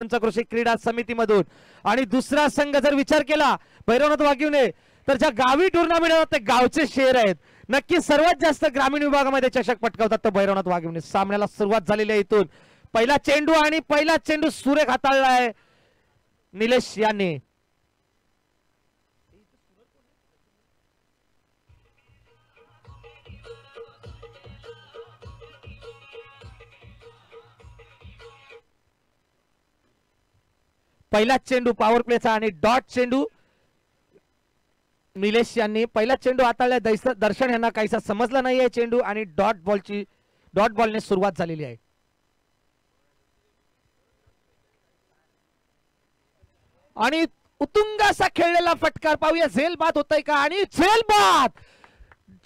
कृषी क्रीडा समितीमधून। आणि दुसरा संघ जर विचार केला भैरवनाथ वाघिवणे तर ज्या गावी टुर्नामेंट होतात ते गावचे शेर आहेत। नक्की सर्वात जास्त ग्रामीण विभागामध्ये चषक पटकावतात तर भैरवनाथ वाघिवणे। सामन्याला सुरुवात झालेली आहे इथून पहिला चेंडू आणि पहिला चेंडू सुरेख हाताळला आहे निलेश यांनी। पहिला चेंडू पॉवर प्लेचा आणि डॉट चेंडू निलेश यांनी पहिला चेंडू हाताळला। दर्शन यांना काहीसा समजला नाहीये चेंडू आणि डॉट बॉलने सुरुवात झालेली आहे। आणि उत्तुंग असा खेळलेला फटकार पाहूया झेल बाद होतय का आणि झेल बाद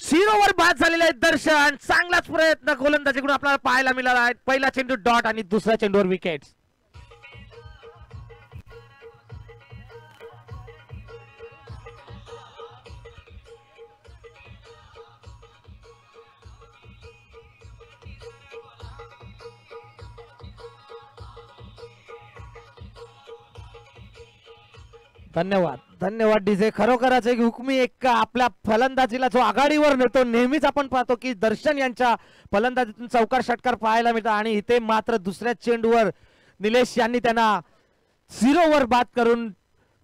0 वर बाद झालेला आहे। दर्शन चांगलाच प्रयत्न गोलंदाजीकडून आपल्याला पाहायला मिळाला आहे। पहिला चेंडू डॉट आणि दुसऱ्या चेंडूवर विकेट। धन्यवाद धन्यवाद डीजे। खरोखरच एक हुकमी एक आपल्या फलंदाजीला जो आघाडीवर नेतो। नेहमीच आपण पाहतो की दर्शन यांच्या फलंदाजीतून चौकार षटकार पाहायला मिळतात आणि इथे मात्र दुसऱ्या चेंडूवर निलेश यांनी त्यांना 0 वर बाद करून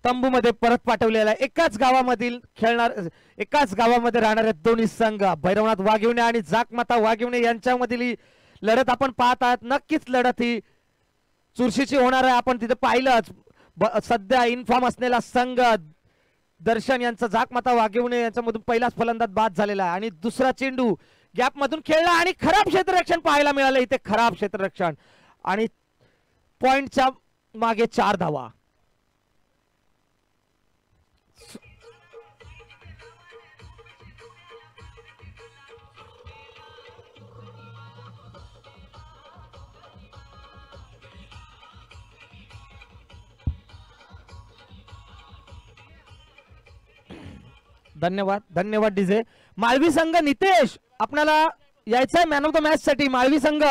तंबूमध्ये परत पाठवलेला आहे। एकाच गावामध्ये राहणारे दोन्ही संघ भैरवनाथ वाघिवणे आणि जाकमाता वाघिवणे यांच्यामधील लढत आपण पाहत आहात। नक्कीच लढत ही चुरशीची होणार आहे। आपण तिथे पाहिलंच सध्या इनफॉर्म असलेला संघ दर्शन यांचा जाकमाता वाघिवणे यांच्यामधून पहिलाच फलंदाज बाद झालेला आहे। आणि दुसरा चेंडू गॅप मधून खेळला आणि खराब क्षेत्ररक्षण पाहायला मिळालं इथे। खराब क्षेत्ररक्षण आणि पॉइंटच्या मागे 4 धावा। धन्यवाद धन्यवाद डीजे। माळवी संघ नितेश आपल्याला यायचंय मॅन ऑफ द मॅच साठी। माळवी संघ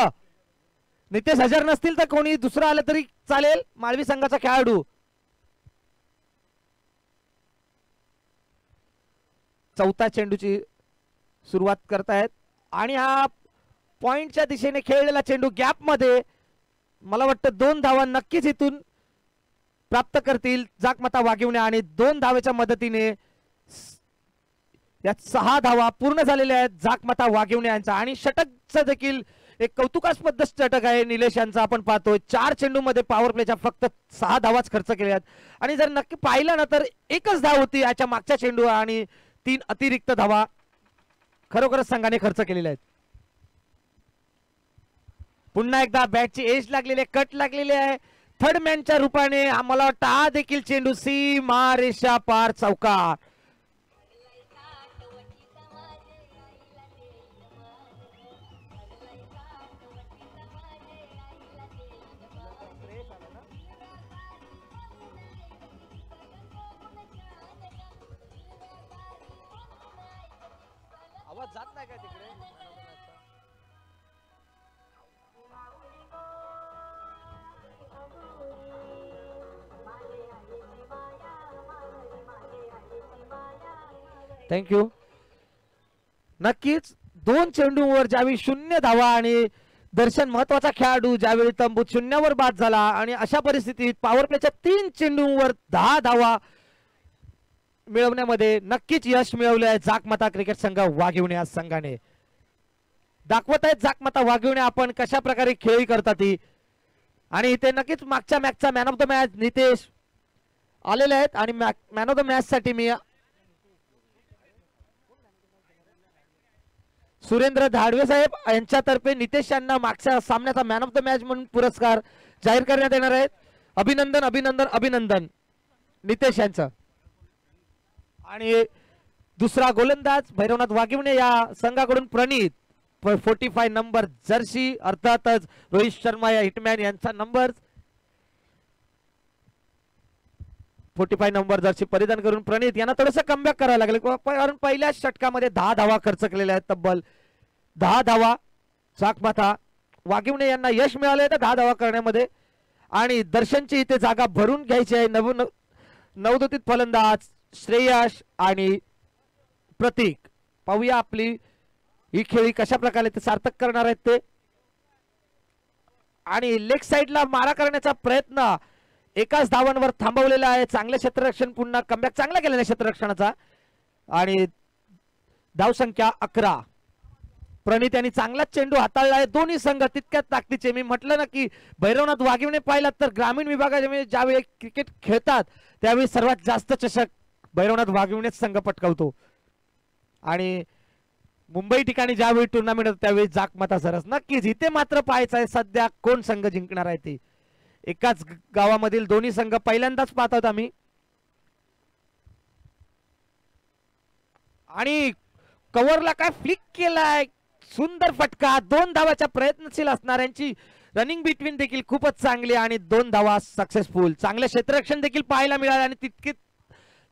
नितेश हजर नसतील तर कोणी दुसरा आलं तरी चालेल। माळवी संघाचा खेळाडू चौथा चेंडूची सुरुवात करतायत आणि हा पॉइंटच्या दिशेने खेळलेला चेंडू गॅप मध्ये मला वाटतं 2 धावा नक्कीच इथून प्राप्त करतील जाकमाता वाघिवणे आणि 2 धावेच्या मदतीने यात 6 धावा पूर्ण झालेल्या आहेत जाकमाता वाघिवणे यांचा। आणि षटकचा देखील एक कौतुकास्पद षटक आहे निलेश यांचा। आपण पाहतोय 4 चेंडू मध्ये पॉवर प्लेच्या फक्त 6 धावाच खर्च केल्या आहेत आणि जर नक्की पाहिलं ना तर एकच धाव होती याच्या मागच्या चेंडू आणि 3 अतिरिक्त धावा खरोखरच संघाने खर्च केलेल्या आहेत। पुन्हा एकदा बॅटची एज लागलेली आहे, कट लागलेली आहे थर्ड मॅनच्या रूपाने। आम्हाला वाटतं हा देखील चेंडू सीमा रेषा पार चौकार। आवाज जात नाही का तिकडे? थँक्यू। नक्कीच 2 चेंडूवर ज्यावेळी 0 धावा आणि दर्शन महत्वाचा खेळाडू ज्यावेळी तंबूत 0 वर बाद झाला आणि अशा परिस्थितीत पॉवर प्लेच्या 3 चेंडूवर 10 धावा मिळवण्यामध्ये नक्कीच यश मिळवले आहे जाकमाता क्रिकेट संघ वाघिवणे या संघाने। दाखवत आहेत जाकमाता वाघिवणे आपण कशा प्रकारे खेळी करतात ती। आणि इथे नक्कीच मागच्या मॅचचा man of the match Nitesh आलेले आहेत आणि मॅन ऑफ द मॅच साठी मी सुरेंद्र धाडवे साहेब यांच्यातर्फे नितेश यांना मागच्या सामन्याचा मॅन ऑफ द मॅच म्हणून पुरस्कार जाहीर करण्यात येणार आहेत। अभिनंदन अभिनंदन अभिनंदन नितेश यांचं। आणि दुसरा गोलंदाज भैरवनाथ वाघिवणे या संघाकडून प्रणित 45 नंबर जर्सी अर्थातच रोहित शर्मा या हिटमॅन यांचा नंबर 45 नंबर जर्सी परिधान करून प्रणित यांना थोडंसं कमबॅक करायला लागले कारण पहिल्या षटकामध्ये 10 धावा खर्च केलेल्या आहेत। तब्बल 10 धावा जाकमाता वाघिवणे यांना यश मिळाले तर 10 धावा करण्यामध्ये आणि दर्शनची इथे जागा भरून घ्यायची आहे. नवोदित फलंदाज श्रेयश आणि प्रतीक. पाहूया आपली ही खेळी कशा प्रकारे ते सार्थक करणार आहेत ते. आणि लेग साइडला मारा करण्याचा प्रयत्न एकाच धावांवर थांबवलेला आहे. चांगले क्षेत्ररक्षण, पुन्हा कमबॅक चांगला केलेला क्षेत्ररक्षणाचा. आणि धावसंख्या 11. प्रणित यांनी चांगलाच चेंडू हाताळला आहे. दोन्ही संघ तितक्याच ताकदीचे. मी म्हटलं ना की भैरवनाथ वाघिवने पाहिलात तर ग्रामीण विभागामध्ये ज्यावेळी क्रिकेट खेळतात त्यावेळी सर्वात जास्त चषक भैरवनाथ वाघिवनेच संघ पटकावतो. आणि मुंबई ठिकाणी ज्यावेळी टुर्नामेंट होतं त्यावेळी जाकमाता सरस. नक्कीच इथे मात्र पाहायचं आहे सध्या कोण संघ जिंकणार आहे ते. एकाच गावामधील दोन्ही संघ पहिल्यांदाच पाहत आहोत आम्ही. आणि कव्हरला काय फ्लिक केलाय, सुंदर फटका. 2 धावाच्या प्रयत्नशील असणाऱ्यांची रनिंग बिटवीन देखील खूपच चांगली आणि 2 धावा सक्सेसफुल. चांगले क्षेत्ररक्षण देखील पाहायला मिळाले आणि तितकी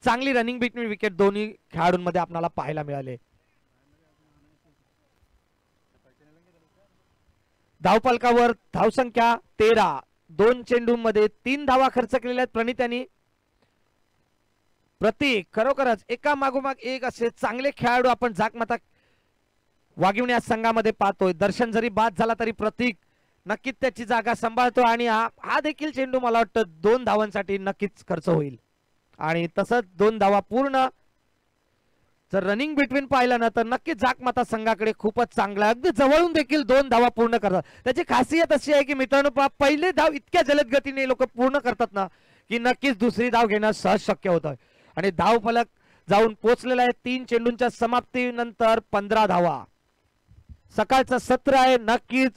चांगली रनिंग बिटवीन विकेट दोन्ही खेळाडूंमध्ये आपल्याला पाहायला मिळाले. धावफलकावर धावसंख्या 13. 2 चेंडूंमध्ये 3 धावा खर्च केलेल्या आहेत प्रणित यांनी. प्रतीक खरोखरच एका मागोमाग एक असे चांगले खेळाडू आपण जाकमाता वाघिवणे या संघामध्ये पाहतोय. दर्शन जरी बाद झाला तरी प्रतीक नक्कीच त्याची जागा सांभाळतो. आणि हा देखील चेंडू मला वाटतं 2 धावांसाठी नक्कीच खर्च होईल. आणि तसंच 2 धावा पूर्ण. जर रनिंग बिटवीन पाहिलं ना तर नक्कीच जाकमाता संघाकडे खूपच चांगला, अगदी जवळून देखील 2 धावा पूर्ण करतात. त्याची खासियत अशी आहे की मित्रांनो, पहिले धाव इतक्या जलद गतीने लोक पूर्ण करतात ना की नक्कीच दुसरी धाव घेणं सहज शक्य होतं. आणि धाव फलक जाऊन पोहोचलेला आहे. 3 चेंडूंच्या समाप्तीनंतर 15 धावा. सकाळचं सत्र आहे. नक्कीच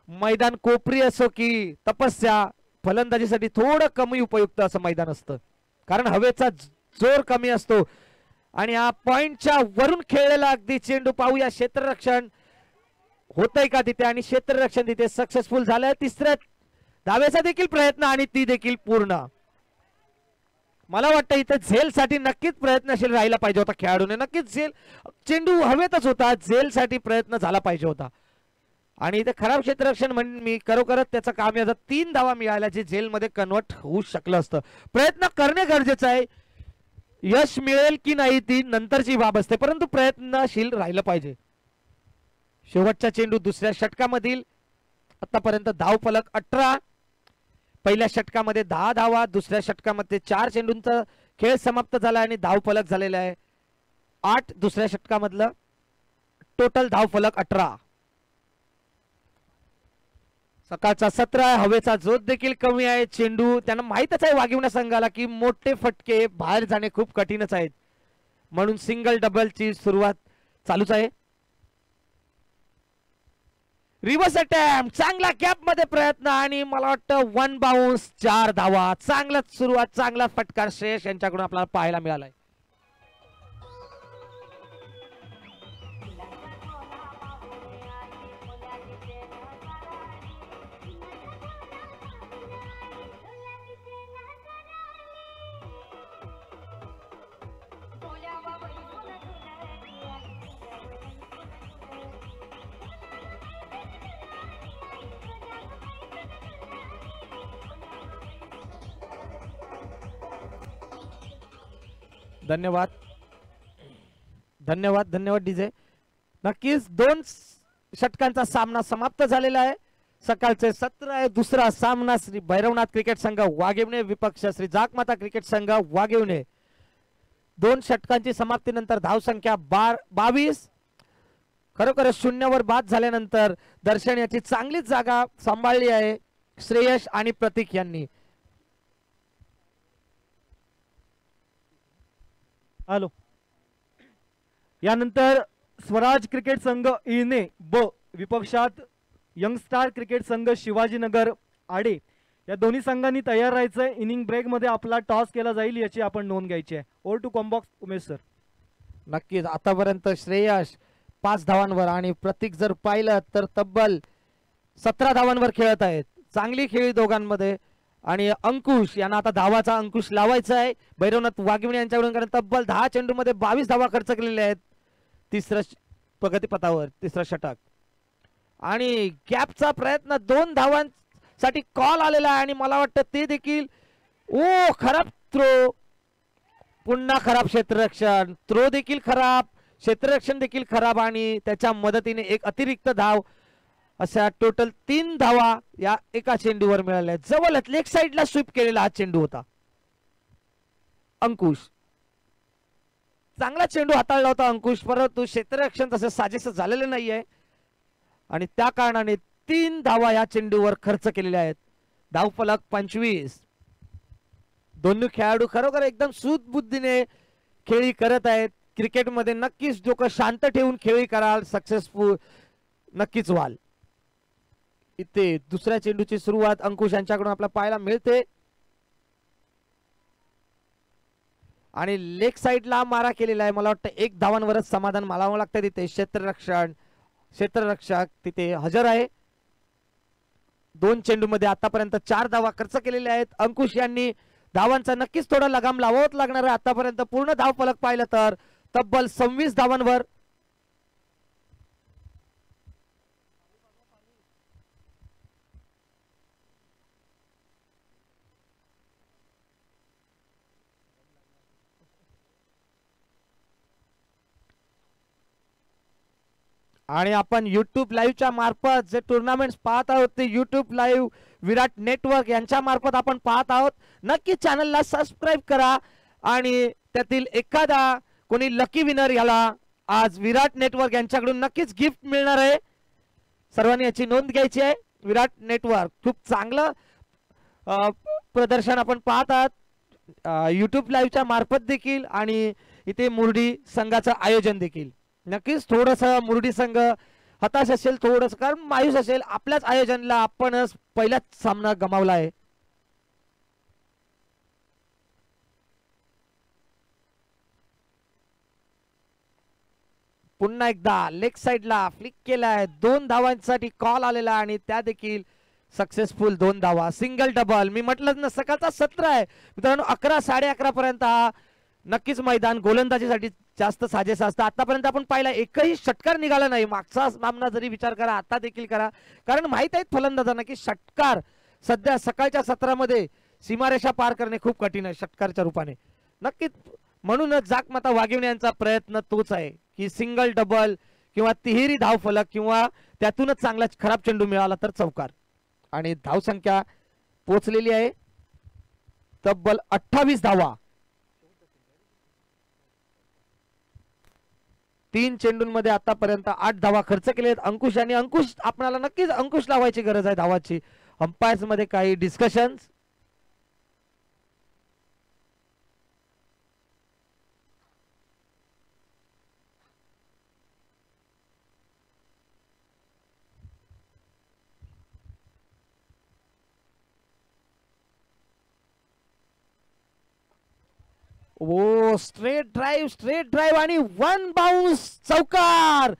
मैदान कोपरी असो की तपस्या, फलंदाजीसाठी थोडं कमी उपयुक्त असं मैदान असतं कारण हवेचा जोर कमी असतो. आणि हा पॉइंटच्या वरून खेळलेला अगदी चेंडू. पाहूया क्षेत्ररक्षण होतंय का तिथे आणि क्षेत्ररक्षण तिथे सक्सेसफुल झालंय. 3ऱ्या धावेचा देखील प्रयत्न आणि ती देखील पूर्ण. मला वाटतं इथे झेलसाठी नक्कीच प्रयत्नशील राहिला पाहिजे होता खेळाडूने. नक्कीच झेल, चेंडू हवेतच होता, झेलसाठी प्रयत्न झाला पाहिजे होता. आणि इथे खराब क्षेत्ररक्षण म्हणून मी खरोखरच त्याचं काम याचा 3 धावा मिळाल्या जे झेलमध्ये कन्वर्ट होऊ शकलं असतं. प्रयत्न करणे गरजेचं आहे. यश मिळेल की नाही ती नंतरची बाब असते, परंतु प्रयत्नशील राहिलं पाहिजे. शेवटचा चेंडू 2ऱ्या षटकामधील. आतापर्यंत धाव फलक 18. पहिल्या षटकामध्ये 10 धावा, 2ऱ्या षटकामध्ये 4 चेंडूंचा खेळ समाप्त झाला आणि धाव फलक झालेला आहे 8. 2ऱ्या षटकामधलं टोटल धाव फलक 18. सकाळचा 17 हवेचा जोत देखील कमी आहे. चेंडू त्यांना माहितच आहे वाघिवणे संघाला की मोठे फटके बाहेर जाणे खूप कठीणच आहेत, म्हणून सिंगल डबलची सुरुवात चालूच आहे. रिव्हर्स अटॅम्प्ट, चांगला गॅप मध्ये प्रयत्न आणि मला वाटतं 1 बाउन्स, 4 धावा. चांगलाच सुरुवात, चांगला फटकार श्रेयश यांच्याकडून आपल्याला पाहायला मिळालाय. धन्यवाद धन्यवाद धन्यवाद डीजे. नक्कीच 2 षटकांचा सामना समाप्त झालेला आहे. सकाळचे 17 आहे. 2रा सामना श्री भैरवनाथ क्रिकेट संघ वाघिवणे विपक्ष श्री जाकमाता क्रिकेट संघ वाघिवणे. 2 षटकांची समाप्तीनंतर धावसंख्या 22. खरोखर 0वर बाद झाल्यानंतर दर्शन याची चांगलीच जागा सांभाळली आहे श्रेयश आणि प्रतीक यांनी. हॅलो. यानंतर स्वराज क्रिकेट संघ इने ब विपक्षात यंग स्टार क्रिकेट संघ शिवाजीनगर आडे या दोन्ही संघांनी तयार राहायचंय. इनिंग ब्रेक मध्ये आपला टॉस केला जाईल याची आपण नोंद घ्यायची आहे. ओव्हर टू कॉम्बॉक्स उमेश सर. नक्कीच आतापर्यंत श्रेयश 5 धावांवर आणि प्रतीक जर पाहिलं तर तब्बल 17 धावांवर खेळत आहेत. चांगली खेळी दोघांमध्ये. आणि अंकुश यांना आता धावाचा अंकुश लावायचा आहे भैरवनाथ वाघिवणे यांच्याकडून, कारण तब्बल 10 चेंडूमध्ये 22 धावा खर्च केलेल्या आहेत 3ऱ्या प्रगतीपथावर 3रं षटक. आणि गॅपचा प्रयत्न 2 धावां साठी कॉल आलेला आहे आणि मला वाटतं ते देखील ओ खराब थ्रो, पुन्हा खराब क्षेत्ररक्षण, थ्रो देखील खराब, क्षेत्ररक्षण देखील खराब आणि त्याच्या मदतीने एक अतिरिक्त धाव, अशा टोटल 3 धावा या एका चेंडूवर मिळाल्या. जवळच लेग साइडला स्वीप केलेला हा चेंडू होता. अंकुश चांगला चेंडू हाताळला होता अंकुश, परंतु क्षेत्ररक्षण तसं साजेसं झालेलं नाहीये आणि त्या कारणाने 3 धावा या चेंडूवर खर्च केलेल्या आहेत. धावफलक 25. दोन्ही खेळाडू खरोखर एकदम सूदबुद्धीने खेळी करत आहेत. क्रिकेटमध्ये नक्कीच डोकं शांत ठेवून खेळी कराल, सक्सेसफुल नक्कीच व्हाल. इथे दुसऱ्या चेंडूची सुरुवात अंकुश यांच्याकडून आपल्याला पाहायला मिळते आणि लेग साइडला मारा केलेला आहे. मला वाटतं 1 धावांवरच समाधान मानावं लागतं. तिथे क्षेत्ररक्षक तिथे हजर आहे. 2 चेंडूमध्ये आतापर्यंत 4 धावा खर्च केलेल्या आहेत. अंकुश यांनी धावांचा नक्कीच थोडा लगाम लावावंच लागणार आहे. आतापर्यंत पूर्ण धाव फलक पाहिलं तर तब्बल 26 धावांवर. आणि आपण YouTube लाईव्हच्या मार्फत जे टुर्नामेंट्स पाहत आहोत ते YouTube लाईव्ह विराट नेटवर्क यांच्या मार्फत आपण पाहत आहोत. नक्की चॅनलला सबस्क्राईब करा आणि त्यातील एखादा कोणी लकी विनर याला आज विराट नेटवर्क यांच्याकडून नक्कीच गिफ्ट मिळणार आहे. सर्वांनी याची नोंद घ्यायची आहे. विराट नेटवर्क खूप चांगलं प्रदर्शन आपण पाहत आहात YouTube लाईव्हच्या मार्फत देखील आणि इथे मुरडी संघाचं आयोजन देखील. नक्कीच थोडस मुरडी संघ हताश असेल, थोडस कारण मायूस असेल. आपल्याच आयोजनाला आपणच पहिलाच सामना गमावला आहे. पुन्हा एकदा लेग साइडला फ्लिक केलाय. 2 धावांसाठी कॉल आलेला आणि त्या देखील सक्सेसफुल 2 धावा. Single double. मी म्हटलं ना सकाळचा सत्र आहे मित्रांनो. 11-11:30 पर्यंत हा नक्कीच मैदान गोलंदाजीसाठी जास्त साजेसं असतं. आतापर्यंत आपण पाहिला एकही षटकार निघाला नाही. मागचा सामना जरी विचार करा आता देखील करा, कारण माहित आहे फलंदाजांना की षटकार सध्या सकाळच्या सत्रामध्ये सीमारेषा पार करणे खूप कठीण आहे षटकारच्या रूपाने. नक्कीच म्हणूनच जाकमाता वागिवण्यांचा प्रयत्न तोच आहे की सिंगल डबल किंवा तिहेरी धाव फलक किंवा त्यातूनच चांगला खराब चेंडू मिळाला तर चौकार. आणि धावसंख्या पोहोचलेली आहे तब्बल 28 धावा. 3 चेंडूंमध्ये आतापर्यंत 8 धावा खर्च केलेत अंकुश यांनी. अंकुश आपल्याला नक्कीच अंकुश लावायची गरज आहे धावाची. अंपायर्स मध्ये काही डिस्कशन्स. ओ स्ट्रेट ड्राइव्ह आणि 1 बाउन्स चौकार.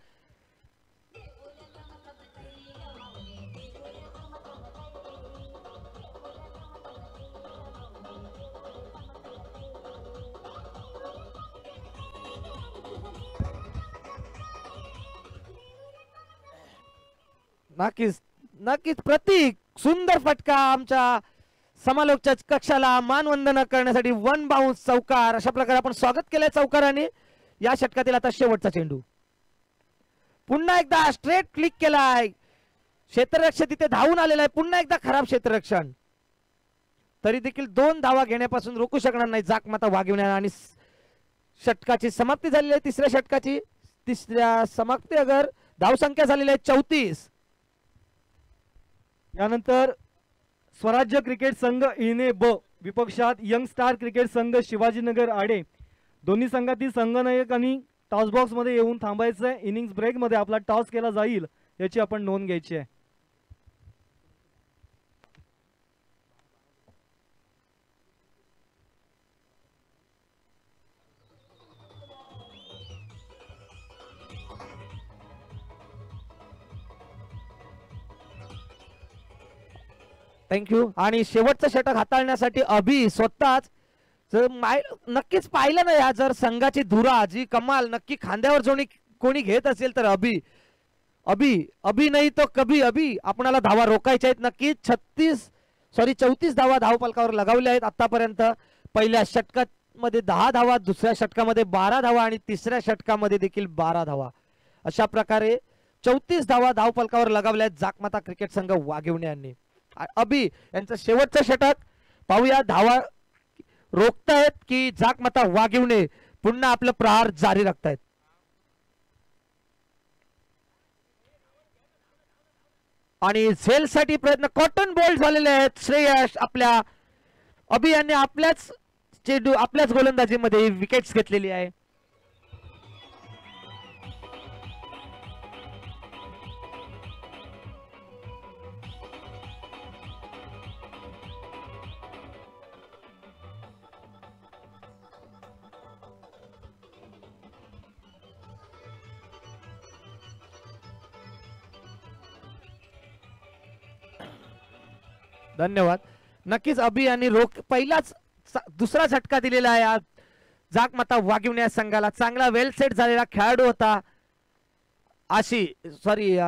नक्कीच प्रतीक सुंदर फटका. आमच्या समालोकच्या कक्षाला मानवंदना करण्यासाठी 1 बाउन्स चौकार. अशा प्रकारे आपण स्वागत केलंय चौकाराने. या षटकातील आता शेवटचा चेंडू. पुन्हा एकदा स्ट्रेट क्लिक केलाय. क्षेत्ररक्षक तिथे धावून आलेला आहे. पुन्हा एकदा खराब क्षेत्ररक्षण. तरी देखील 2 धावा घेण्यापासून रोखू शकणार नाही जाकमाता वागिवण्या आणि षटकाची समाप्ती झालेली आहे. तिसऱ्या समाप्ती अगर धावसंख्या झालेली आहे 34. यानंतर स्वराज्य क्रिकेट संघ इने ब विपक्षात यंग स्टार क्रिकेट संघ शिवाजीनगर आडे. दोन्ही संघातील संघनायकांनी टॉस बॉक्स मध्ये येऊन थांबायचंय. इनिंग्स ब्रेक मध्ये आपला टॉस केला जाईल याची आपण नोंद घ्यायची आहे. थँक्यू. आणि शेवटचं षटक हाताळण्यासाठी अभि स्वतःच नक्कीच पाहिलं ना. जर संघाची धुरा जी कमाल नक्की खांद्यावर कोणी घेत असेल तर अभि अभी अभी नाही तो कभी अभी आपणाला धावा रोखायच्या आहेत नक्की. 34 धावा धावफलकावर लगावल्या आहेत आतापर्यंत. पहिल्या षटकामध्ये 10 धावा, दुसऱ्या षटकामध्ये 12 धावा आणि तिसऱ्या षटकामध्ये देखील 12 धावा. अशा प्रकारे 34 धावा धावफलकावर लगावल्या आहेत जाकमाता क्रिकेट संघ वाघिवणे यांनी. अभी यांचं शेवटचं षटक पाहूया, धावा रोखतायत की जाकमाता वाघिवणे पुन्हा आपलं प्रहार जारी राखतायत. आणि झेल साठी प्रयत्न, कॉटन बोल्ड झालेले आहेत. श्रेयस आपल्या अभी यांनी आपल्याच चेंडू आपल्याच गोलंदाजीमध्ये विकेट्स घेतलेली आहे. धन्यवाद. नक्कीच अभी यांनी पहिलाच दुसरा झटका दिलेला आहे आज जाकमाता वाघिवणे संघाला. चांगला वेल सेट झालेला खेळाडू होता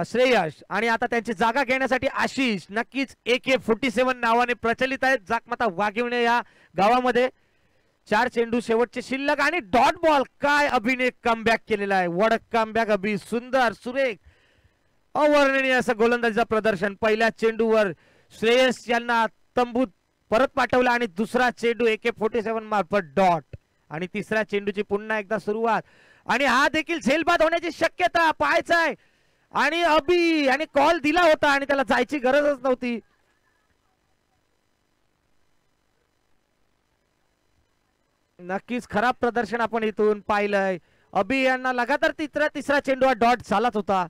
श्रेयस, आणि आता त्यांची जागा घेण्यासाठी आशिष. नक्कीच AK-47 नावाने प्रचलित आहेत जाकमाता वाघिवणे या गावामध्ये. 4 चेंडू शेवटचे शिल्लक आणि डॉट बॉल. काय अभिने कमबॅक केलेला आहे, वड कमबॅक अभि, सुंदर सुरेख अवर्णनीय असं गोलंदाजीचं प्रदर्शन. पहिल्या चेंडूवर श्रेयस यांना तंबूत परत पाठवला आणि दुसरा चेंडू AK-47 मार्फत डॉट, आणि तिसऱ्या चेंडूची पुन्हा एकदा सुरुवात. आणि हा देखील झेलबाद होण्याची शक्यता पाहायचा आहे. आणि अभी याने कॉल दिला होता आणि त्याला जायची गरजच नव्हती. नक्कीच खराब प्रदर्शन आपण इथून पाहिलंय. अभी यांना लगातार तिसरा चेंडू हा डॉट झालाच होता.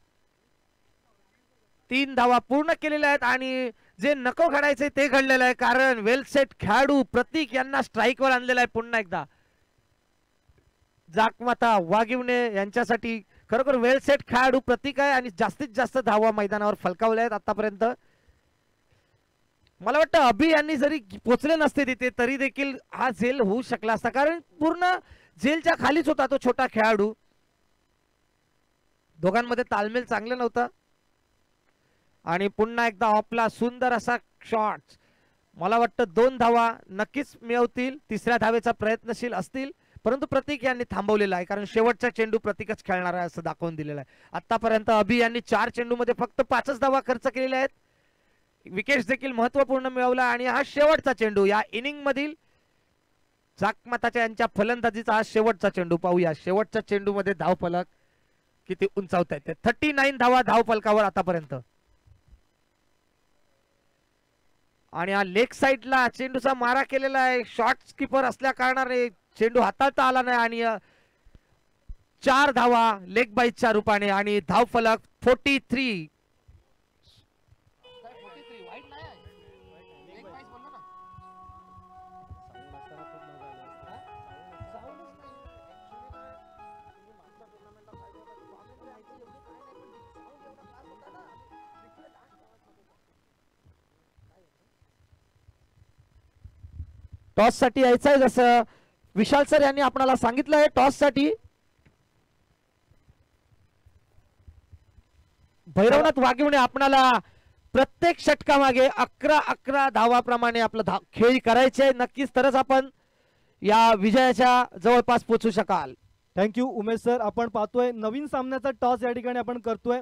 3 धावा पूर्ण केलेल्या आहेत आणि जे नको घडायचे ते घडलेलं आहे, कारण वेल सेट खेळाडू प्रतीक यांना स्ट्राईकवर आणलेला आहे पुन्हा एकदा. जाकमाता वाघिवणे यांच्यासाठी खरोखर वेल सेट खेळाडू प्रतीक आहे आणि जास्तीत जास्त धावा मैदानावर फलकावल्या आहेत आतापर्यंत. मला वाटतं अभी यांनी जरी पोचले नसते तिथे तरी देखील हा झेल होऊ शकला असता, कारण पूर्ण झेलच्या खालीच होता तो छोटा खेळाडू. दोघांमध्ये तालमेल चांगलं नव्हतं. आणि पुन्हा एकदा ऑफला सुंदर असा शॉट. मला वाटतं 2 धावा नक्कीच मिळवतील, तिसऱ्या धावेचा प्रयत्नशील असतील, परंतु प्रतीक यांनी थांबवलेला आहे, कारण शेवटचा चेंडू प्रतीकच खेळणार आहे असं दाखवून दिलेलं आहे. आतापर्यंत अभी यांनी 4 चेंडूमध्ये फक्त 5च धावा खर्च केलेल्या आहेत. विकेट्स देखील महत्वपूर्ण मिळवला आणि हा शेवटचा चेंडू या इनिंग मधील जाकमाताच्या यांच्या फलंदाजीचा हा शेवटचा चेंडू. पाहूया शेवटच्या चेंडूमध्ये धावफलक किती उंचावता येते. 39 धावा धावफलकावर आतापर्यंत. आणि हा लेग साइडला चेंडूचा मारा केलेला आहे. शॉर्ट कीपर असल्या कारणाने चेंडू हाताळता आला नाही आणि 4 धावा लेग बाईच्या रूपाने आणि धावफलक 43. टॉस साठी यायचं आहे जसं विशाल सर यांनी आपल्याला सांगितलं आहे. टॉस साठी भैरवनाथ वाघिवणे आपणाला प्रत्येक षटकामागे 11 धावाप्रमाणे आपलं खेळी करायचे आहे नक्कीच, तरच आपण या विजयाच्या जवळपास पोहोचू शकाल. Thank you Umesh sir. आपण पाहतोय नवीन सामन्याचा टॉस या ठिकाणी आपण करतोय.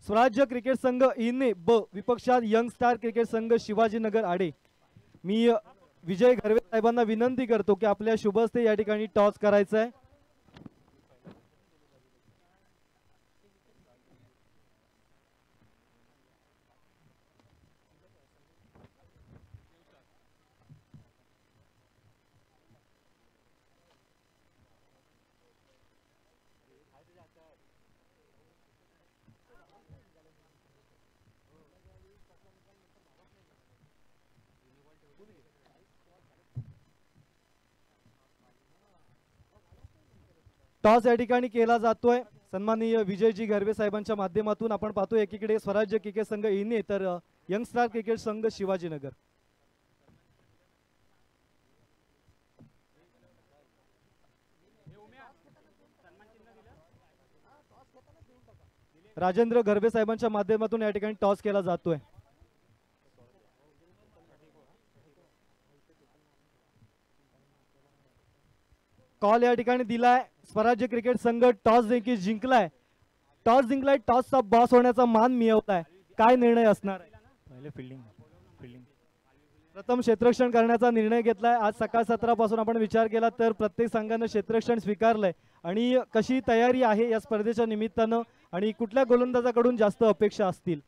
स्वराज्य क्रिकेट संघ इने ब विपक्षात यंग स्टार क्रिकेट संघ शिवाजीनगर आडे. मी विजय घरवे साहेबांना विनंती करतो की आपल्या शुभ हस्ते या ठिकाणी टॉस करायचा आहे. टॉस या ठिकाणी केला जातोय. सन्माननीय विजयजी घरवे साहेबांच्या माध्यमातून आपण पाहतोय एकीकडे स्वराज्य क्रिकेट संघ इने तर यंग स्टार क्रिकेट संघ शिवाजीनगर. राजेंद्र गरबे साहेबांच्या माध्यमातून या ठिकाणी टॉस केला जातोय. कॉल या ठिकाणी दिलाय. स्वराज्य क्रिकेट संघ टॉस देखील जिंकलाय. टॉसचा बॉस होण्याचा मान मिळवलाय. काय निर्णय असणार आहे? पहिले फिल्डिंग प्रथम क्षेत्ररक्षण करण्याचा निर्णय घेतलाय. आज सकाळ सत्रापासून आपण विचार केला तर प्रत्येक संघानं क्षेत्ररक्षण स्वीकारलंय. आणि कशी तयारी आहे या स्पर्धेच्या निमित्तानं आणि कुठल्या गोलंदाजाकडून जास्त अपेक्षा असतील?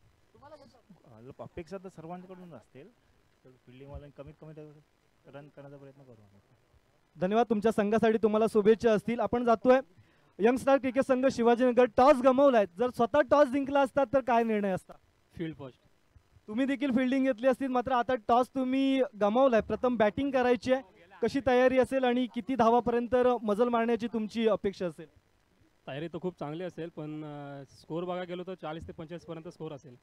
अपेक्षा तर सर्वांकडून असतील. तर फिल्डिंग वाल्यांनी कमीत कमी रन करण्याचा प्रयत्न करू. धन्यवाद. तुमच्या संघासाठी तुम्हाला शुभेच्छा असतील. आपण जातोय यंगस्टार क्रिकेट संघ शिवाजीनगर. टॉस गमावलाय. जर स्वतः टॉस जिंकला असतात तर काय निर्णय असता? Field post. तुम्ही देखील फिल्डिंग घेतली असतील, मात्र आता टॉस तुम्ही गमावलाय. प्रथम बॅटिंग करायची आहे. कशी तयारी असेल आणि किती धावापर्यंत मजल मारण्याची तुमची अपेक्षा असेल? तयारी तर खूप चांगली असेल, पण स्कोर बघा गेलो तर 40 ते 45 पर्यंत स्कोर असेल.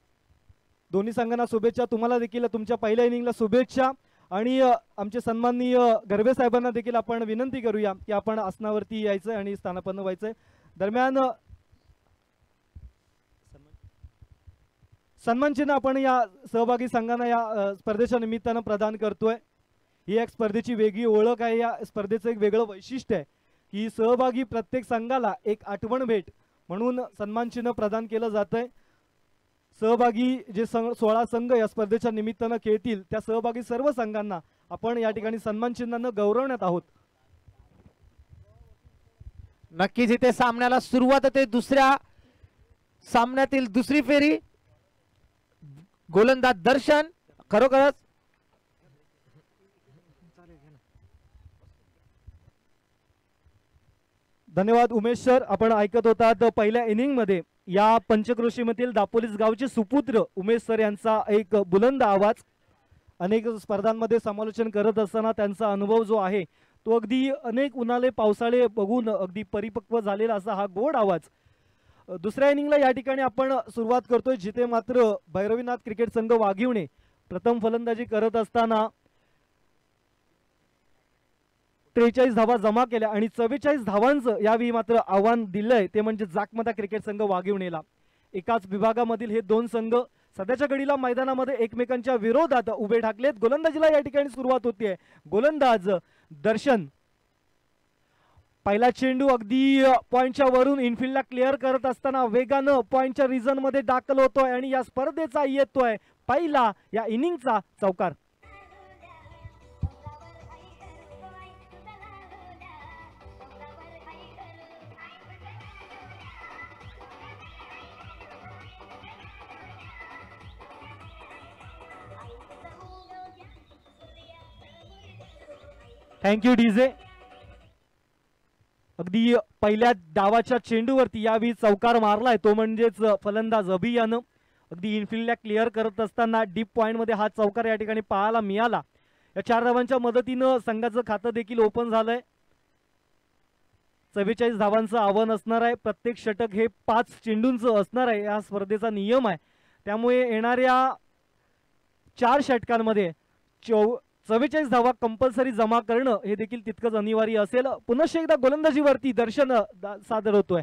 दोन्ही संघांना शुभेच्छा. तुम्हाला देखील तुमच्या पहिल्या इनिंगला शुभेच्छा. आणि आमचे सन्माननीय गरबे साहेबांना देखील आपण विनंती करूया की आपण आसनावरती यायचं आणि स्थानापन्न व्हायचंय. दरम्यान सन्मान चिन्ह आपण या सहभागी संघांना या स्पर्धेच्या निमित्तानं प्रदान करतोय. ही एक स्पर्धेची वेगळी ओळख आहे. या स्पर्धेचं एक वेगळं वैशिष्ट्य आहे की सहभागी प्रत्येक संघाला एक आठवण भेट म्हणून सन्मान चिन्ह प्रदान केलं जातंय. सहभागी जे 16 संघ या स्पर्धेच्या निमित्तानं खेळतील त्या सहभागी सर्व संघांना आपण या ठिकाणी सन्मान चिन्हानं गौरवण्यात आहोत. नक्कीच इथे सामन्याला सुरुवात होते. दुसऱ्या सामन्यातील दुसरी फेरी. गोलंदाज दर्शन. खरोखरच धन्यवाद उमेश सर. आपण ऐकत होतात पहिल्या इनिंग मध्ये या पंचक्रोशीमधील दापोलीस गावचे सुपुत्र उमेश सर यांचा एक बुलंद आवाज. अनेक स्पर्धांमध्ये समालोचन करत असताना त्यांचा अनुभव जो आहे तो अगदी अनेक उन्हाळे पावसाळे बघून अगदी परिपक्व झालेला असा हा गोड आवाज. दुसऱ्या इनिंगला या ठिकाणी आपण सुरुवात करतोय, जिथे मात्र भैरवीनाथ क्रिकेट संघ वाघिवणे प्रथम फलंदाजी करत असताना 43 धावा जमा केल्या आणि 44 धावांचं यावेळी मात्र आव्हान दिलंय, ते म्हणजे जाकमता क्रिकेट संघ वाघिवणेला. एकाच विभागामधील हे दोन संघ सध्याच्या घडीला मैदानामध्ये एकमेकांच्या विरोधात उभे ठाकलेत. गोलंदाजीला या ठिकाणी सुरुवात होतीये. गोलंदाज दर्शन. पहिला चेंडू अगदी पॉइंटच्या वरून इनफिल्डला क्लिअर करत असताना वेगानं पॉइंटच्या रिजन मध्ये दाखल होतोय आणि या स्पर्धेचा येतोय पहिला या इनिंगचा चौकार. Thank you DJ. अगदी पहिल्या डावाच्या चेंडूवरती यावेळी चौकार मारलाय तो म्हणजेच फलंदाज अभियानं. अगदी इनफिल्डला क्लिअर करत असताना डीप पॉइंट मध्ये हा चौकार या ठिकाणी पाहायला मिळाला. या 4 धावांच्या मदतीनं संघाचं खातं देखील ओपन झालंय. 44 धावांचं आव्हान असणार आहे. प्रत्येक षटक हे 5 चेंडूंचं असणार आहे. या स्पर्धेचा नियम आहे. त्यामुळे येणाऱ्या 4 षटकांमध्ये 44 धावा कंपल्सरी जमा करणं हे देखील तितकंच अनिवार्य असेल. पुनश्च एकदा गोलंदाजीवरती दर्शन सादर होतोय.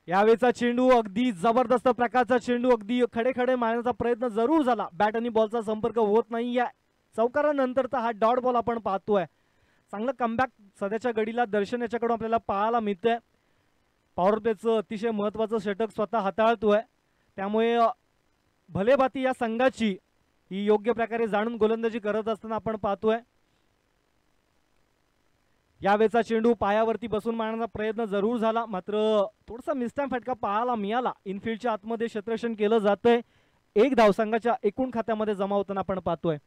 यावेळेचा चेंडू अगदी जबरदस्त प्रकारचा चेंडू, अगदी खडे खडे मारण्याचा प्रयत्न जरूर झाला. बॅट आणि बॉलचा संपर्क होत नाहीये. चौकारानंतरचा हा डॉट बॉल आपण पाहतोय. चांगलं कमबॅक सध्याच्या घडीला दर्शन याच्याकडून आपल्याला पाहायला मिळतंय. पॉवर प्लेचं अतिशय महत्वाचं षटक स्वतः हाताळतोय. त्यामुळे भलेभाती या संघाची ही योग्य प्रकारे जाणून गोलंदाजी करत असताना आपण पाहतोय. यावेळेचा चेंडू पायावरती बसून मारण्याचा प्रयत्न जरूर झाला, मात्र थोडासा मिसटाइम फटका पाहायला मिळाला. इनफिल्डच्या आतमध्ये क्षेत्ररक्षण केलं जातंय. 1 धाव संघाच्या एकूण खात्यामध्ये जमा होताना आपण पाहतोय.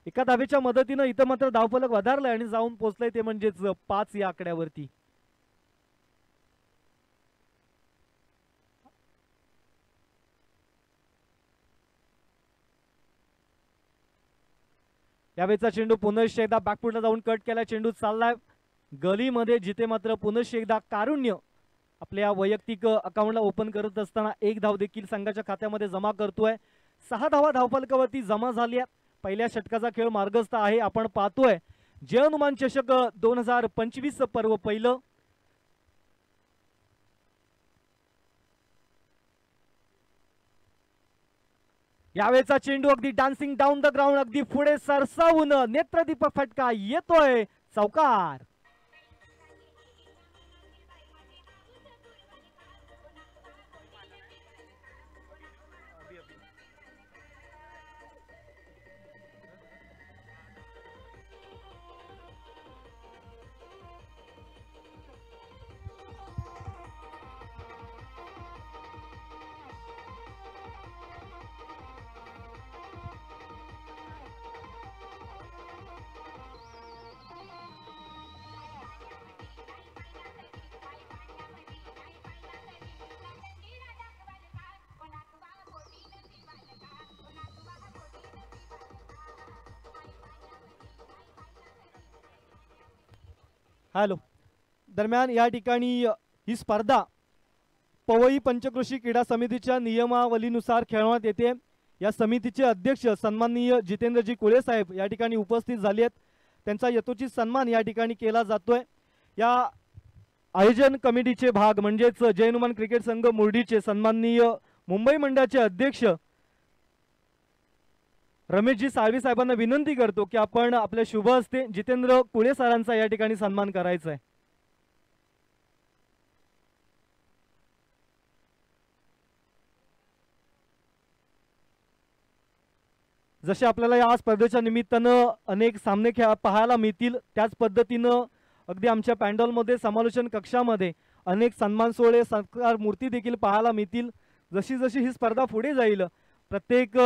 एका धावेच्या मदतीनं इथं मात्र धावफलक वधारलाय आणि जाऊन पोहोचलंय ते म्हणजेच 5 या आकड्यावरती. यावेळेचा चेंडू पुनश्च एकदा बॅकफुटला जाऊन कट केला. चेंडू चाललाय गलीमध्ये, जिथे मात्र पुनश्च एकदा कारुण्य आपल्या वैयक्तिक अकाउंटला ओपन करत असताना 1 धाव देखील संघाच्या खात्यामध्ये जमा करतोय. 6 धावा धावफलकावरती जमा झाल्या. पहिल्या षटकाचा खेळ मार्गस्थ आहे. आपण पाहतोय जय हनुमान चषक 2025 पर्व पहिलं. यावेळेचा चेंडू अगदी डान्सिंग डाऊन द ग्राउंड, अगदी पुढे सरसावून नेत्रदीपक फटका येतोय, चौकार. हॅलो. दरम्यान या ठिकाणी ही स्पर्धा पवई पंचक्रोशी क्रीडा समितीच्या नियमावलीनुसार खेळवण्यात येते. या समितीचे अध्यक्ष सन्माननीय जितेंद्रजी कुळे साहेब या ठिकाणी उपस्थित झाले आहेत. त्यांचा यथोचित सन्मान या ठिकाणी केला जातोय. या आयोजन कमिटीचे भाग म्हणजेच जय हनुमान क्रिकेट संघ मुर्डीचे सन्माननीय मुंबई मंडळाचे अध्यक्ष रमेशजी साळवी साहेबांना विनंती करतो की आपण आपल्या शुभ हस्ते जितेंद्र कुळे सरांचा या ठिकाणी सन्मान करायचा आहे. जसे आपल्याला या स्पर्धेच्या निमित्तानं अनेक सामने पाहायला मिळतील, त्याच पद्धतीनं अगदी आमच्या पॅन्डॉलमध्ये समालोचन कक्षामध्ये अनेक सन्मान सोहळे सत्कार मूर्ती देखील पाहायला मिळतील. जशी जशी ही स्पर्धा पुढे जाईल प्रत्येक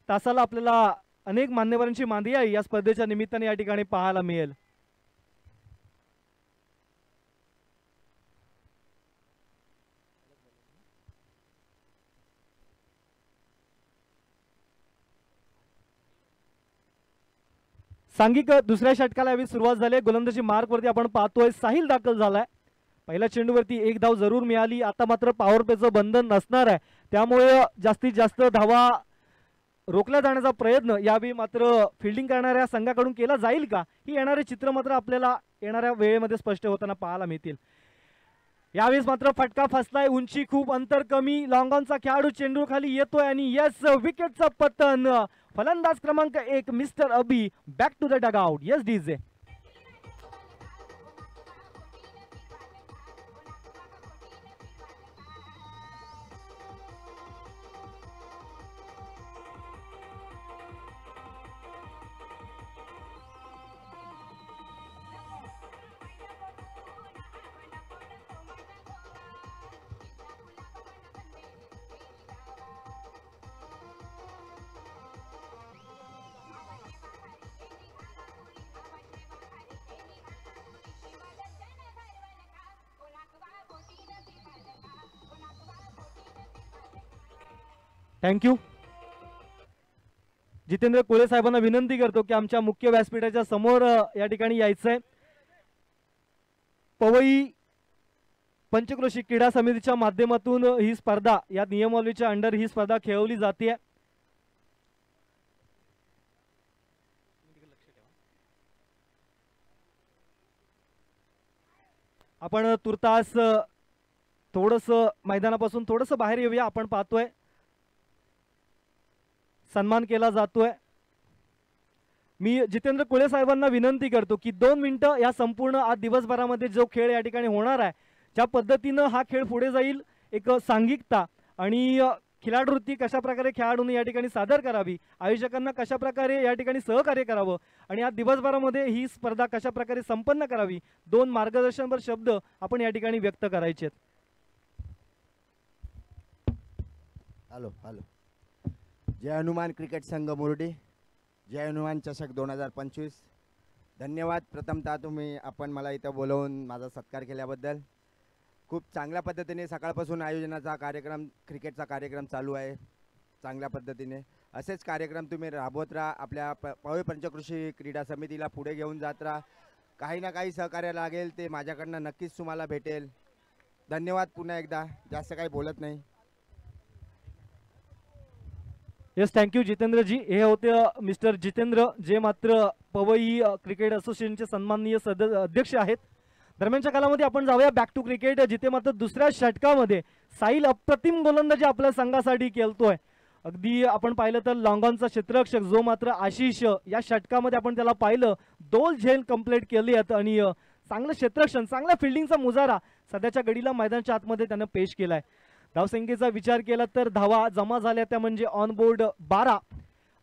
तासाला आपल्याला अनेक मान्यवरांची मांदियाळी या स्पर्धेच्या निमित्ताने या ठिकाणी पाहायला मिळेल. सांघिक दुसऱ्या षटकाला यावेळी सुरुवात झाली. गोलंदाजी मार्क वरती आपण पाहतोय साहिल दाखल झालाय. पहिल्या चेंडूवरती एक धाव जरूर मिळाली. आता मात्र पॉवर प्लेचं बंधन नसणार आहे, त्यामुळे जास्तीत जास्त धावा रोखल्या जाण्याचा प्रयत्न यावेळी मात्र फिल्डिंग करणाऱ्या संघाकडून केला जाईल का, ही येणारे चित्र मात्र आपल्याला येणाऱ्या वेळेमध्ये स्पष्ट होताना पाहायला मिळतील. यावेळेस मात्र फटका फसलाय. उंची खूप, अंतर कमी. लॉंग ऑनचा खेळाडू चेंडू खाली येतोय आणि यस विकेटचं पतन. फलंदाज क्रमांक 1 mister Abi back to the dugout. Yes DJ. Thank you. Jitendra Kule साहेबांना विनंती करतो की आमच्या मुख्य व्यासपीठाच्या समोर या ठिकाणी यायचंय. पवई पंचक्रोशी क्रीडा समितीच्या माध्यमातून ही स्पर्धा या नियमावलीच्या अंडर ही स्पर्धा खेळवली जाते. आपण तुर्तास थोडंसं मैदानापासून थोडंसं बाहेर येऊया. आपण पाहतोय सन्मान केला जातोय. मी जितेंद्र कुळे साहेबांना विनंती करतो की 2 मिनिटं या संपूर्ण आज दिवसभरामध्ये जो खेळ या ठिकाणी होणार आहे, ज्या पद्धतीनं हा खेळ पुढे जाईल, एक सांघिकता आणि खिलाडूवृत्ती कशा प्रकारे खेळाडूंनी या ठिकाणी सादर करावी, आयोजकांना कशा प्रकारे या ठिकाणी सहकार्य करावं आणि आज दिवसभरामध्ये ही स्पर्धा कशा प्रकारे संपन्न करावी, 2 मार्गदर्शनपर शब्द आपण या ठिकाणी व्यक्त करायचे आहेत. Hello hello. Jai Hanuman cricket Sangh Murdi, जय हनुमान चषक 2025. धन्यवाद प्रथमतः तुम्ही आपण मला इथं बोलवून माझा सत्कार केल्याबद्दल. खूप चांगल्या पद्धतीने सकाळपासून आयोजनाचा कार्यक्रम, क्रिकेटचा कार्यक्रम चालू आहे चांगल्या पद्धतीने. असेच कार्यक्रम तुम्ही राबवत राहा. आपल्या पवई पंचक्रोशी क्रीडा समितीला पुढे घेऊन जात राहा. काही ना काही सहकार्य लागेल ते माझ्याकडनं नक्कीच तुम्हाला भेटेल. धन्यवाद पुन्हा एकदा. जास्त काही बोलत नाही. Yes, thank you Jitendraji. हे होते मिस्टर जितेंद्र, जे मात्र पवई क्रिकेट असोसिएशनचे सन्माननीय अध्यक्ष आहेत. दरम्यानच्या कालामध्ये आपण जाऊया बॅक टू क्रिकेट, जिथे मात्र दुसऱ्या षटकामध्ये साहिल अप्रतिम गोलंदाजी आपल्या संघासाठी खेळतोय. अगदी आपण पाहिलं तर लॉंगॉनचा क्षेत्ररक्षक जो मात्र आशिष या षटकामध्ये आपण त्याला पाहिलं 2 झेल कंप्लीट केली आहेत आणि चांगलं क्षेत्ररक्षण चांगल्या फिल्डिंगचा मुजारा सध्याच्या घडीला मैदानाच्या आतमध्ये त्यानं पेश केलाय. धावसंख्येचा विचार केला तर धावा जमा झाल्या त्या म्हणजे ऑन बोर्ड 12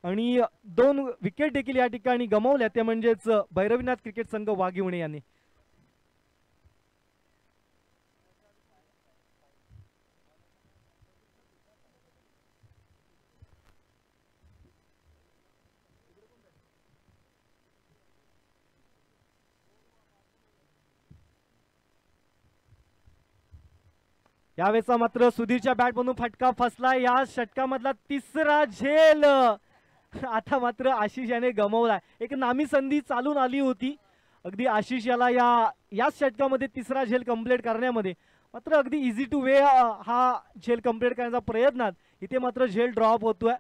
आणि 2 विकेट देखील या ठिकाणी गमावल्या त्या म्हणजेच भैरवीनाथ क्रिकेट संघ वाघिवणे यांनी. यावेळेचा मात्र सुधीरच्या बॅट मधून फटका फसला. या षटकामधला तिसरा झेल आता मात्र आशिष याने गमावलाय. एक नामी संधी चालून आली होती अगदी आशिष याला याच षटकामध्ये तिसरा झेल कंप्लीट करण्यामध्ये, मात्र अगदी इझी टू वे हा झेल कंप्लीट करण्याचा प्रयत्नात इथे मात्र झेल ड्रॉप होतोय.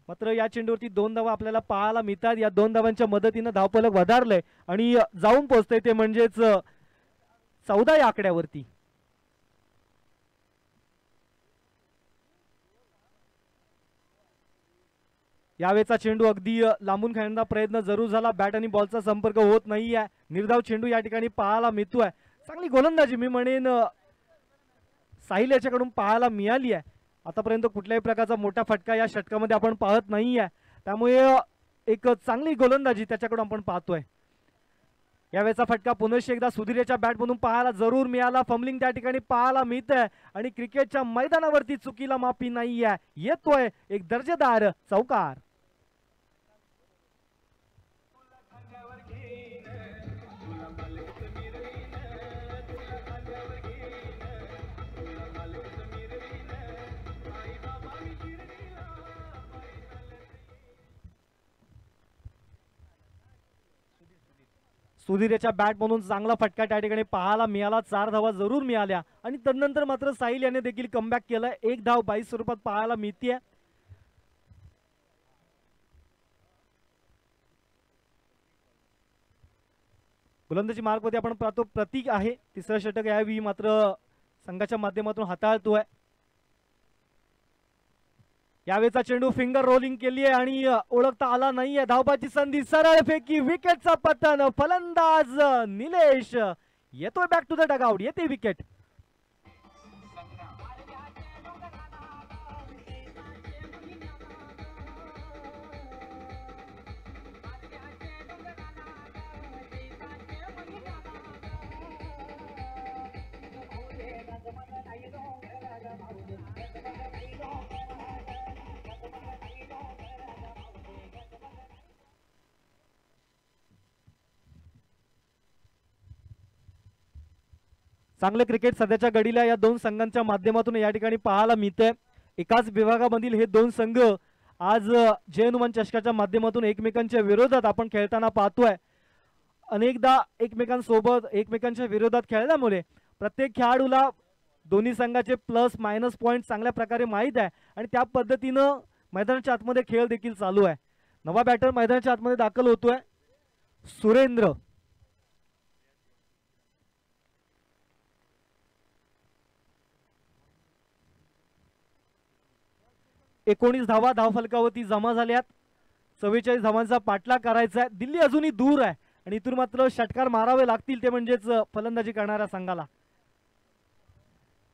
मात्र या चेंडूवरती 2 धावा आपल्याला पाहायला मिळतात. या 2 धावांच्या मदतीनं धावफलक वधारलंय आणि जाऊन पोहोचतंय ते म्हणजेच 14 या आकड्यावरती. यावेळेचा चेंडू अगदी लांबून खेळण्याचा प्रयत्न जरूर झाला. बॅट आणि बॉलचा संपर्क होत नाहीये. निर्धाव चेंडू या ठिकाणी पाहायला मिळतोय. चांगली गोलंदाजी मी म्हणेन साहिल याच्याकडून पाहायला मिळाली आहे. आतापर्यंत कुठल्याही प्रकारचा मोठा फटका या षटकामध्ये आपण पाहत नाहीये, त्यामुळे एक चांगली गोलंदाजी त्याच्याकडून आपण पाहतोय. यावेळेचा फटका पुनश्च एकदा सुधीर याच्या बॅटमधून पाहायला जरूर मिळाला. फंबलिंग त्या ठिकाणी पाहायला मिळतंय आणि क्रिकेटच्या मैदानावरती चुकीला माफी नाहीये. येतोय एक दर्जेदार चौकार. सुधीर याच्या बॅट मधून चांगला फटका त्या ठिकाणी पाहायला मिळाला. 4 धावा जरूर मिळाल्या आणि तदनंतर मात्र साहिल याने देखील कमबॅक केलाय. 1 धाव 22 स्वरूपात पाहायला मिळतीये. गोलंदाजी मार्गमध्ये आपण पाहतो प्रतीक आहे. तिसरं षटक यावेळी मात्र संघाच्या माध्यमातून हाताळतोय. यावेळेचा चेंडू फिंगर रोलिंग केली आहे आणि ओळखता आला नाहीये. धावबाची संधी, सरळ फेकी, विकेटचा पतन. फलंदाज निलेश येतोय बॅक टू द डगआउट. येते विकेट. चांगले क्रिकेट सध्याच्या घडीला या 2 संघांच्या माध्यमातून या ठिकाणी पाहायला मिळतंय. एकाच विभागामधील हे 2 संघ आज जय हनुमान चषकाच्या माध्यमातून एकमेकांच्या विरोधात आपण खेळताना पाहतोय. अनेकदा एकमेकांसोबत एकमेकांच्या विरोधात खेळल्यामुळे प्रत्येक खेळाडूला दोन्ही संघाचे प्लस मायनस पॉइंट चांगल्या प्रकारे माहीत आहे आणि त्या पद्धतीनं मैदानाच्या आतमध्ये खेळ देखील चालू आहे. नवा बॅटर मैदानाच्या आतमध्ये दाखल होतोय सुरेंद्र. 19 धावा धावफलकावरती जमा झाल्यात. 44 धावांचा पाठलाग करायचा आहे. दिल्ली अजूनही दूर आहे आणि इथून मात्र षटकार मारावे लागतील ते म्हणजेच फलंदाजी करणाऱ्या संघाला.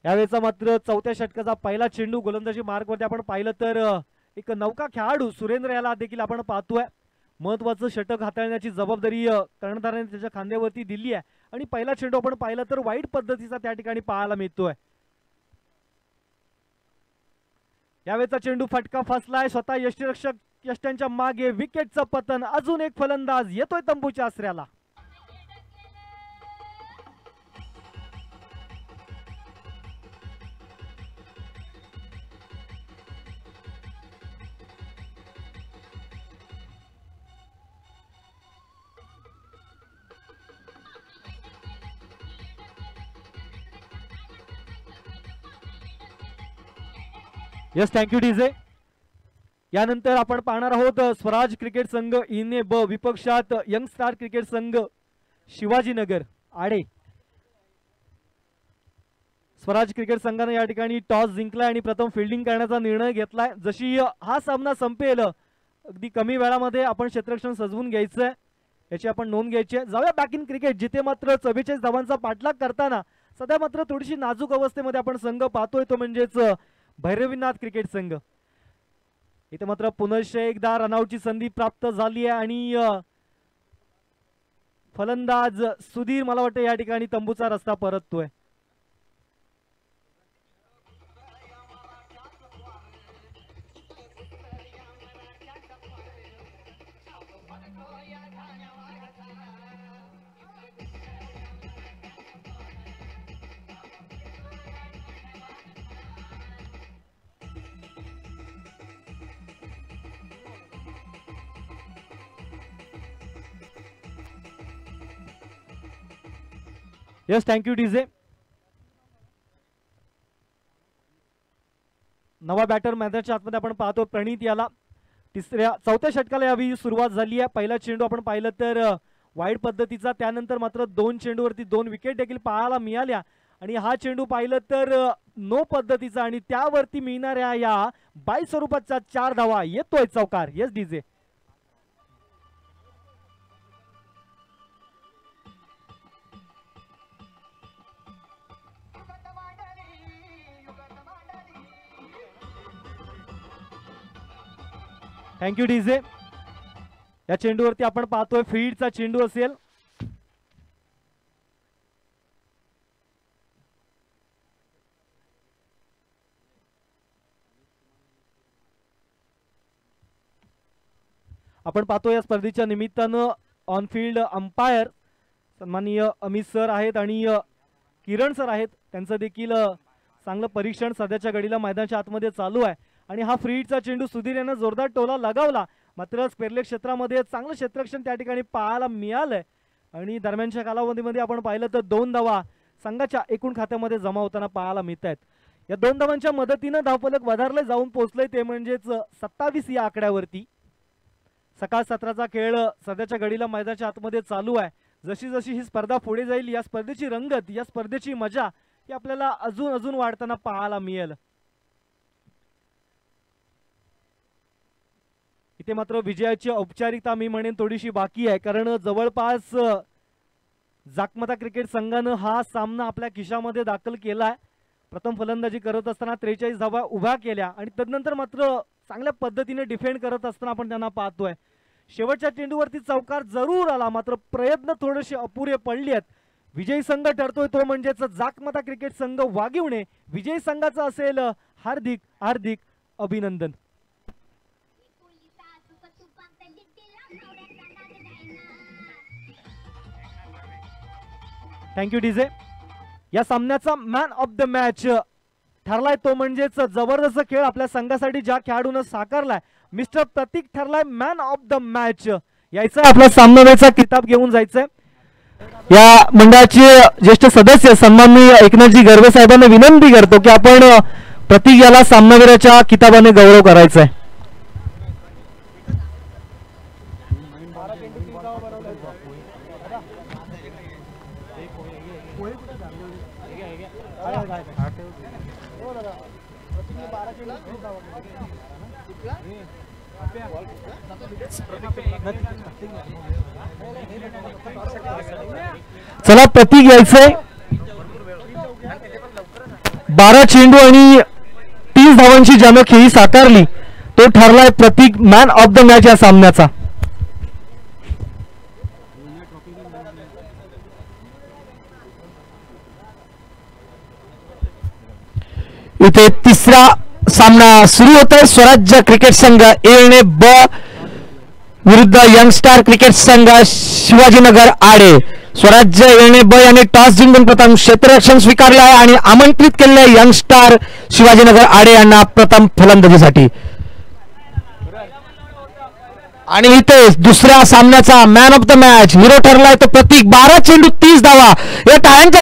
यावेळेचा मात्र 4थ्या षटकाचा पहिला चेंडू गोलंदाजी मार्गवरती आपण पाहिलं तर एक नौका खेळाडू सुरेंद्र याला देखील आपण पाहतोय. महत्वाचं षटक हाताळण्याची जबाबदारी कर्णधाराने त्याच्या खांद्यावरती दिली आहे आणि पहिला चेंडू आपण पाहिलं तर वाईट पद्धतीचा त्या ठिकाणी पाहायला मिळतोय. यावेळेचा चेंडू फटका फसलाय. स्वतः यष्टीरक्षक यष्ट्यांच्या मागे विकेटचं पतन. अजून एक फलंदाज येतोय तंबूच्या आसऱ्याला. Yes, thank you DJ. यानंतर आपण पाहणार आहोत स्वराज क्रिकेट संघ इने ब विपक्षात यंग स्टार क्रिकेट संघ शिवाजीनगर आडे. स्वराज क्रिकेट संघाने या ठिकाणी टॉस जिंकलाय आणि प्रथम फिल्डिंग करण्याचा निर्णय घेतलाय. जशी हा सामना संपेल अगदी कमी वेळामध्ये आपण क्षेत्ररक्षण सजवून घ्यायचंय, याची आपण नोंद घ्यायची आहे. जाऊया बॅक इन क्रिकेट, जिथे मात्र 44 धावांचा पाठलाग करताना सध्या मात्र थोडीशी नाजूक अवस्थेमध्ये आपण संघ पाहतोय, तो म्हणजेच भैरवीनाथ क्रिकेट संघ. इथे मात्र पुनश्च एकदा रनआउटची संधी प्राप्त झाली आहे आणि फलंदाज सुधीर मला वाटतं या ठिकाणी तंबूचा रस्ता परततोय. Yes, thank you DJ. नवा बॅटर मैदानाच्या आतमध्ये आपण पाहतो प्रणित याला. चौथ्या षटकाला यावी सुरुवात झाली आहे. पहिला चेंडू आपण पाहिलं तर वाईड पद्धतीचा, त्यानंतर मात्र 2 चेंडूवरती 2 विकेट देखील पाहायला मिळाल्या आणि हा चेंडू पाहिलं तर नो पद्धतीचा आणि त्यावरती मिळणाऱ्या या बाय स्वरूपाच्या 4 धावा. येतोय चौकार. Yes DJ. Thank you DJ. या चेंडूवरती आपण पाहतोय फील्डचा चेंडू असेल. आपण पाहतो या स्पर्धेच्या निमित्तानं ऑन फील्ड अंपायर सन्माननीय अमित सर आहेत आणि किरण सर आहेत. त्यांचं देखील चांगलं परीक्षण सध्याच्या घडीला मैदानाच्या आतमध्ये चालू आहे आणि हा फ्रीडचा चेंडू सुधीर यांना जोरदार टोला लगावला, मात्र स्पेरलेग क्षेत्रामध्ये चांगलं क्षेत्ररक्षण त्या ठिकाणी पाहायला मिळालंय आणि दरम्यानच्या कालावधीमध्ये आपण पाहिलं तर 2 धावा संघाच्या एकूण खात्यामध्ये जमा होताना पाहायला मिळत आहेत. या 2 धावांच्या मदतीनं धावफलक वधारले जाऊन पोहोचलंय, ते म्हणजेच 27 या आकड्यावरती. सकाळ सत्राचा खेळ सध्याच्या घडीला मैदानाच्या आतमध्ये चालू आहे. जशी जशी ही स्पर्धा पुढे जाईल या स्पर्धेची रंगत, या स्पर्धेची मजा ही आपल्याला अजून अजून वाढताना पाहायला मिळेल. इथे मात्र विजयाची औपचारिकता मी म्हणेन थोडीशी बाकी आहे, कारण जवळपास जाकमता क्रिकेट संघानं हा सामना आपल्या खिशामध्ये दाखल केलाय. प्रथम फलंदाजी करत असताना 43 धावा उभ्या केल्या आणि तदनंतर मात्र चांगल्या पद्धतीने डिफेंड करत असताना आपण त्यांना पाहतोय. शेवटच्या चेंडूवरती चौकार जरूर आला, मात्र प्रयत्न थोडेसे अपुरे पडले आहेत. विजयी संघ ठरतोय तो म्हणजेच जाकमता क्रिकेट संघ वाघिवणे. विजयी संघाचा असेल हार्दिक हार्दिक अभिनंदन. Thank you DJ. या सामन्याचा मॅन ऑफ द मॅच ठरलाय तो म्हणजेच जबरदस्त खेळ आपल्या संघासाठी ज्या खेळाडूने साकारलाय मिस्टर प्रतीक ठरलाय मॅन ऑफ द मॅच. यायचा आपला सामनावीराचा किताब घेऊन जायचंय. या मंडळाचे ज्येष्ठ सदस्य सन्माननीय एकनाथजी गर्वे साहेबांना विनंती करतो की आपण प्रतीक याला सामनावीराच्या किताबाने गौरव करायचा आहे. चला प्रतीक यायचंय. 12 चेंडू आणि 30 धावांची ज्यानं खेळी साकारली तो ठरलाय प्रतीक मॅन ऑफ द मॅच या सामन्याचा. इथे तिसरा सामना सुरू होतोय. स्वराज्य क्रिकेट संघ ए ब विरुद्ध यंग स्टार क्रिकेट संघ शिवाजीनगर आडे. स्वराज्य ए ब यांनी टॉस जिंकून प्रथम क्षेत्ररक्षण स्वीकारले आहे आणि आमंत्रित केले यंग स्टार शिवाजीनगर आडे यांना प्रथम फलंदाजीसाठी. आणि इथे दुसऱ्या सामन्याचा man of the match hero ठरलाय तो प्रतीक. 12 चेंडू 30 धावा. या टाळ्यांच्या